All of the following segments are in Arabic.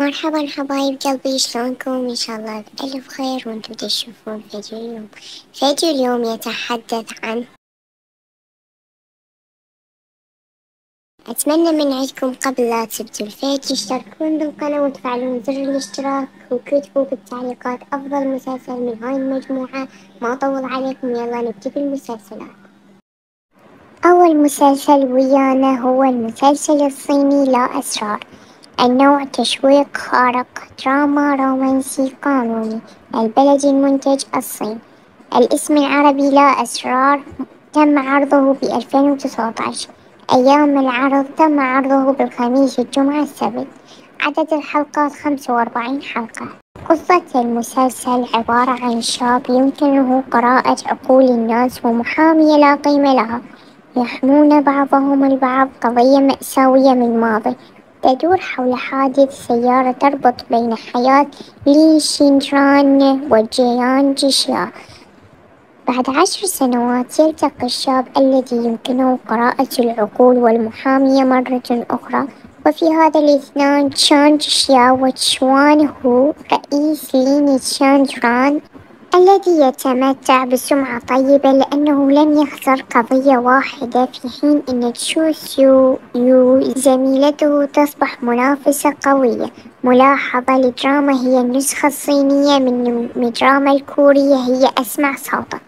مرحبا حبايب قلبي، شلونكم؟ إن شاء الله بألف خير وانتم تشوفون فيديو اليوم. فيديو اليوم يتحدث عن، أتمنى من عندكم قبل لا تبدوا الفيديو تشتركون بالقناة وتفعلون زر الاشتراك وكتبوا بالتعليقات أفضل مسلسل من هاي المجموعة. ما أطول عليكم، يلا نبدأ بالمسلسلات. أول مسلسل ويانا هو المسلسل الصيني لا أسرار. النوع تشويق خارق، دراما رومانسي قانوني. البلد المنتج الصين. الاسم العربي لا أسرار. تم عرضه ب2019. أيام العرض تم عرضه بالخميس الجمعة السبت. عدد الحلقات 45 حلقة. قصة المسلسل عبارة عن شاب يمكنه قراءة عقول الناس ومحامية لا قيمة لها يحمون بعضهم البعض. قضية مأساوية من الماضي تدور حول حادث سيارة تربط بين حياة لي شينران وجيان جيشيا. بعد 10 سنوات يلتقي الشاب الذي يمكنه قراءة العقول والمحامية مرة أخرى، وفي هذا الاثنان تشان جيشيا وتشوان هو رئيس لين شاندران الذي يتمتع بسمعة طيبة لأنه لم يخسر قضية واحدة، في حين أن تشو سيو يو زميلته تصبح منافسة قوية. ملاحظة: الدراما هي النسخة الصينية من الدراما الكورية، هي أسمع صوتك.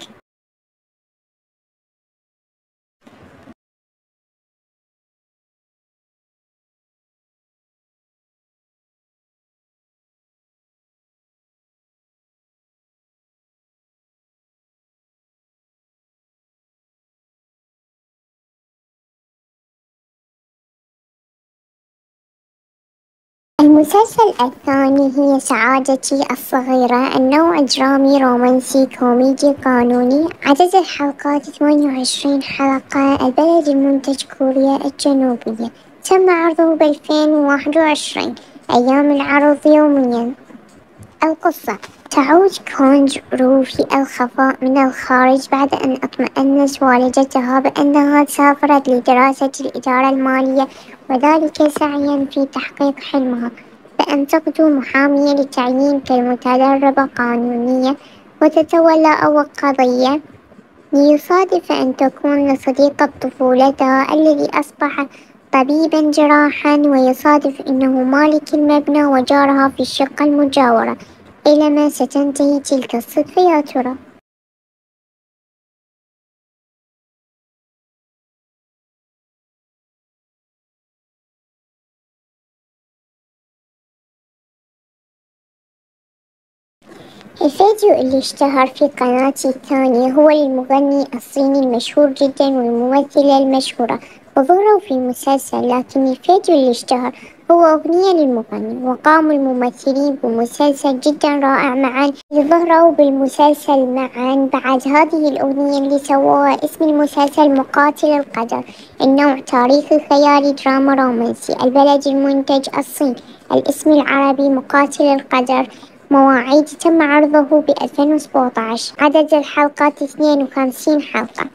المسلسل الثاني هي سعادتي الصغيرة. النوع درامي رومانسي كوميدي قانوني. عدد الحلقات 28 حلقة. البلد المنتج كوريا الجنوبية. تم عرضه ب2021. أيام العرض يوميا. القصة: تعود كونج رو في الخفاء من الخارج بعد أن اطمأنت والدتها بأنها سافرت لدراسة الإدارة المالية، وذلك سعيا في تحقيق حلمها بأن تغدو محامية للتعيين كمتدربة قانونية وتتولى أول قضية. ليصادف أن تكون صديقة طفولتها الذي أصبح طبيبا جراحا، ويصادف أنه مالك المبنى وجارها في الشقة المجاورة. إلى ما ستنتهي تلك الصدفة يا ترى؟ الفيديو اللي اشتهر في قناتي الثانية هو للمغني الصيني المشهور جدا والممثلة المشهورة، وظهروا في مسلسل، لكن الفيديو اللي اشتهر هو أغنية للمغني، وقام الممثلين بمسلسل جدا رائع معا. ظهروا بالمسلسل معا بعد هذه الأغنية اللي سووها. اسم المسلسل مقاتل القدر. النوع تاريخي خيالي دراما رومانسي. البلد المنتج الصين. الاسم العربي مقاتل القدر. مواعيد تم عرضه ب2017. عدد الحلقات 52 حلقة.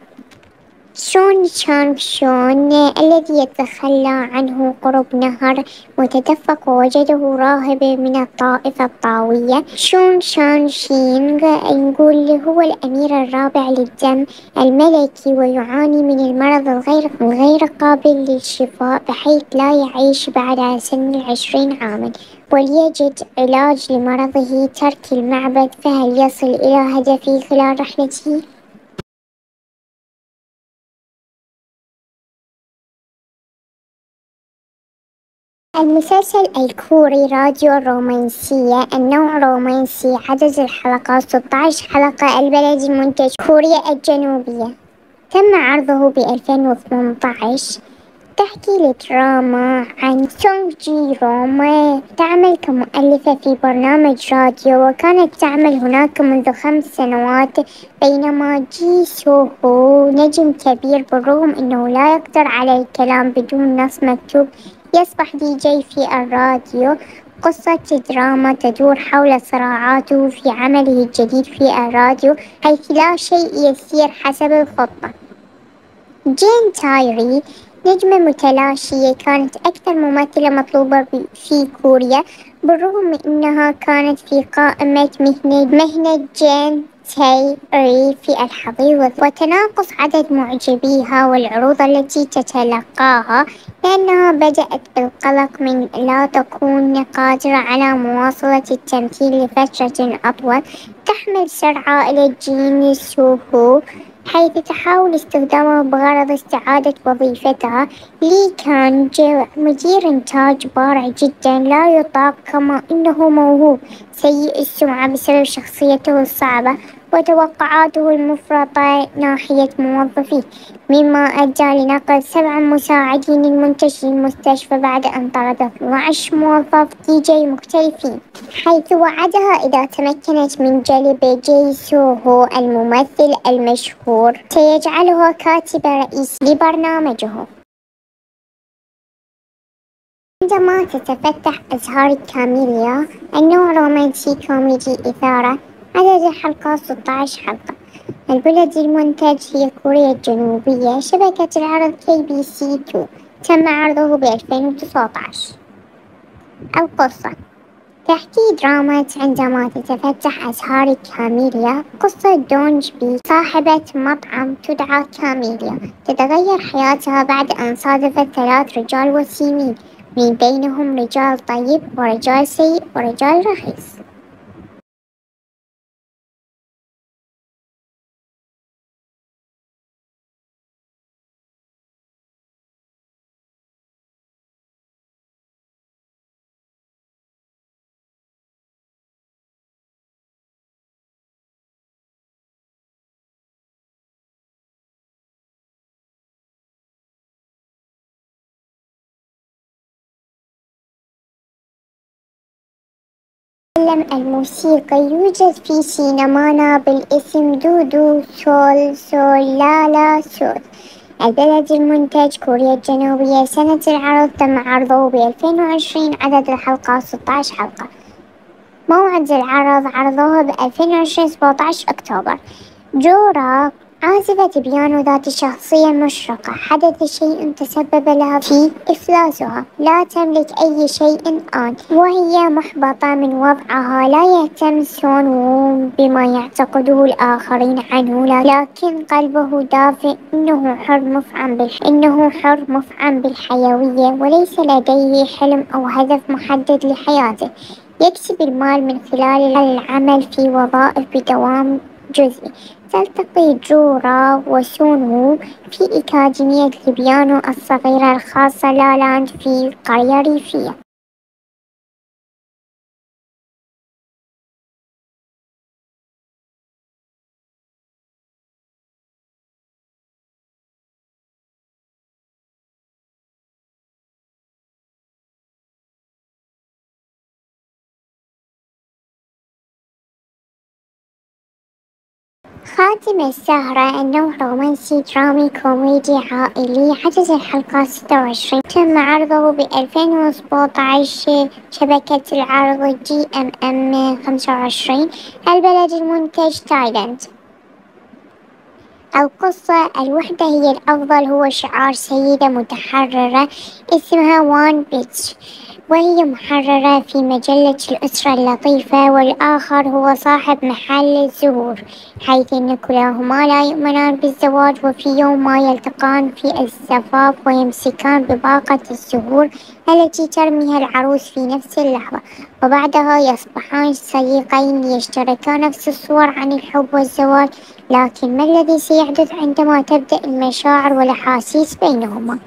شون تشانغ شون الذي يتخلى عنه قرب نهر متدفق ووجده راهب من الطائفة الطاوية. شون شان شينغ نقول هو الأمير الرابع للدم الملكي، ويعاني من المرض الغير قابل للشفاء، بحيث لا يعيش بعد سن 20 عاما، وليجد علاج لمرضه ترك المعبد. فهل يصل إلى هدفه خلال رحلته؟ المسلسل الكوري راديو الرومانسية. النوع رومانسي. عدد الحلقات 16 حلقة. البلد المنتج كوريا الجنوبية. تم عرضه ب2018. تحكي الدراما عن سونج جي روم، تعمل كمؤلفة في برنامج راديو، وكانت تعمل هناك منذ 5 سنوات، بينما جي سو هو نجم كبير بالرغم أنه لا يقدر على الكلام بدون نص مكتوب، يصبح دي جي في الراديو. قصة دراما تدور حول صراعاته في عمله الجديد في الراديو، حيث لا شيء يسير حسب الخطة. جين تايري نجمة متلاشية كانت أكثر ممثلة مطلوبة في كوريا، بالرغم من أنها كانت في قائمة مهنة جين تاي ري في الحضيض، وتناقص عدد معجبيها والعروض التي تتلقاها، لأنها بدأت بالقلق من لا تكون قادرة على مواصلة التمثيل لفترة أطول. تحمل سر عائلة جين سوهو، حيث تحاول استخدامه بغرض استعادة وظيفتها. لي كان جو مدير إنتاج بارع جدا لا يطاق، كما إنه موهوب سيء السمعة بسبب شخصيته الصعبة وتوقعاته المفرطة ناحية موظفيه، مما أدى لنقل 7 مساعدين المنتج للمستشفى بعد أن طرد 12 موظف دي جي مختلفين، حيث وعدها إذا تمكنت من جلب جي سوهو الممثل المشهور سيجعلها كاتبة رئيس لبرنامجه. عندما تتفتح أزهار كاميليا، النوع رومانسي كوميدي إثارة، عدد الحلقات 16 حلقة. البلد المنتج هي كوريا الجنوبية، شبكة العرض KBC 2، تم عرضه ب2019. القصة تحكي دراما عندما تتفتح أزهار كاميليا. قصة دونج بي، صاحبة مطعم تدعى كاميليا، تتغير حياتها بعد أن صادفت 3 رجال وسيمين، من بينهم رجال طيب ورجال سيء ورجال رخيص. تتكلم الموسيقى. يوجد في سينمانا بالاسم دودو سول سول لا لا سول. البلد المنتج كوريا الجنوبية. سنة العرض تم عرضه ب2020، عدد الحلقات 16 حلقة. موعد العرض عرضوه ب2020 17 أكتوبر. جورا، عازفة بيانو ذات شخصية مشرقة، حدث شيء تسبب لها في إفلاسها، لا تملك أي شيء الآن وهي محبطة من وضعها. لا يهتم سون وو بما يعتقده الآخرين عنه، لكن قلبه دافئ. إنه حر مفعم بالحيوية، وليس لديه حلم أو هدف محدد لحياته. يكسب المال من خلال العمل في وظائف بدوام جزئي. تلتقي جورا وسونو في أكاديمية البيانو الصغيرة الخاصة لالاند في قرية ريفية. خاتم السهرة، النوع رومانسي درامي كوميدي عائلي، عدد الحلقات 26، تم عرضه ب2017، شبكة العرض GMM 25. البلد المنتج تايلاند. القصة الوحدة هي الأفضل هو شعار سيدة متحررة اسمها وان بيتش، وهي محررة في مجلة الأسرة اللطيفة، والآخر هو صاحب محل الزهور، حيث أن كلاهما لا يؤمنان بالزواج. وفي يوم ما يلتقان في الزفاف ويمسكان بباقة الزهور التي ترميها العروس في نفس اللحظة، وبعدها يصبحان صديقين يشتركان نفس الصور عن الحب والزواج. لكن ما الذي سيحدث عندما تبدأ المشاعر والأحاسيس بينهما؟